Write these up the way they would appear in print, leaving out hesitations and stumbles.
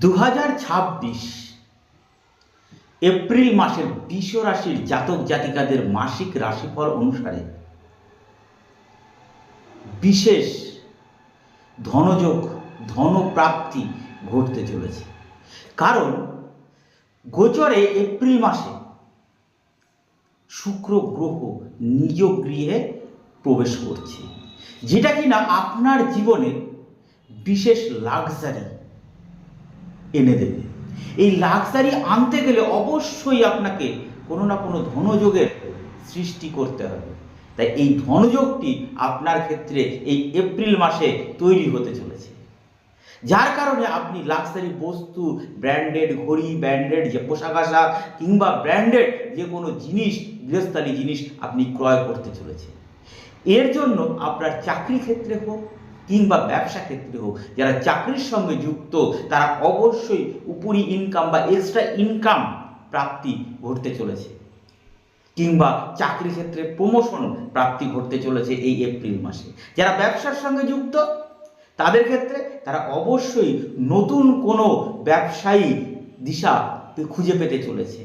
2026 April মাসের বৃষ রাশির জাতক জাতিকাদের মাসিক রাশিফল অনুসারে বিশেষ ধনযোগ ধনপ্রাপ্তি ঘটতে চলেছে। কারণ গোচরে এপ্রিল মাসে শুক্র গ্রহ নিজ গৃহে প্রবেশ করছে, যেটা কিনা আপনার জীবনে বিশেষ লাক্সারি এনে দেবে। এই লাক্সারি আনতে গেলে অবশ্যই আপনাকে কোনো না কোনো ধনযোগের সৃষ্টি করতে হবে। তাই এই ধনযোগটি আপনার ক্ষেত্রে এই এপ্রিল মাসে তৈরি হতে চলেছে, যার কারণে আপনি লাক্সারি বস্তু, ব্র্যান্ডেড ঘড়ি, ব্র্যান্ডেড যে পোশাক আশাক কিংবা ব্র্যান্ডেড যে কোনো জিনিস, গৃহস্থালী জিনিস আপনি ক্রয় করতে চলেছে। এর জন্য আপনার চাকরি ক্ষেত্রে হোক কিংবা ব্যবসা ক্ষেত্রে হোক, যারা চাকরির সঙ্গে যুক্ত তারা অবশ্যই উপরি ইনকাম বা এক্সট্রা ইনকাম প্রাপ্তি ঘটতে চলেছে, কিংবা চাকরি ক্ষেত্রে প্রমোশন প্রাপ্তি ঘটতে চলেছে এই এপ্রিল মাসে। যারা ব্যবসার সঙ্গে যুক্ত তাদের ক্ষেত্রে তারা অবশ্যই নতুন কোনো ব্যবসায়ী দিশা খুঁজে পেতে চলেছে।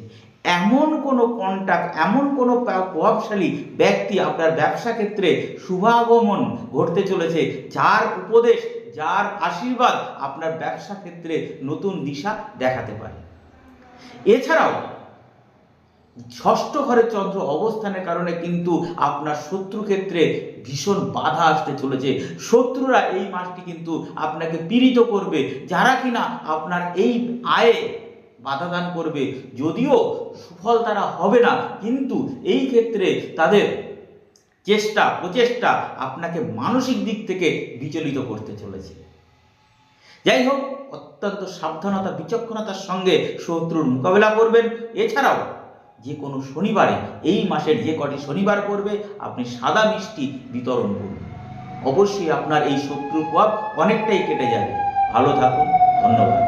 এমন কোনো কন্ট্যাক্ট, এমন কোনো প্রভাবশালী ব্যক্তি আপনার ব্যবসা ক্ষেত্রে শুভাগমন ঘটতে চলেছে, যার উপদেশ, যার আশীর্বাদ আপনার ব্যবসা ক্ষেত্রে নতুন দিশা দেখাতে পারে। এছাড়াও ষষ্ঠ ঘরে চন্দ্র অবস্থানের কারণে কিন্তু আপনার শত্রু ক্ষেত্রে ভীষণ বাধা আসতে চলেছে। শত্রুরা এই মাসটি কিন্তু আপনাকে পীড়িত করবে, যারা কিনা আপনার এই আয়ে বাধা দান করবে। যদিও সুফল তারা হবে না, কিন্তু এই ক্ষেত্রে তাদের চেষ্টা প্রচেষ্টা আপনাকে মানসিক দিক থেকে বিচলিত করতে চলেছে। যাই হোক, অত্যন্ত সাবধানতা বিচক্ষণতার সঙ্গে শত্রুর মোকাবেলা করবেন। এছাড়াও যে কোনো শনিবারে, এই মাসের যে কটি শনিবার পড়বে, আপনি সাদা মিষ্টি বিতরণ করুন। অবশ্যই আপনার এই শত্রুর প্রভাব অনেকটাই কেটে যাবে। ভালো থাকুন, ধন্যবাদ।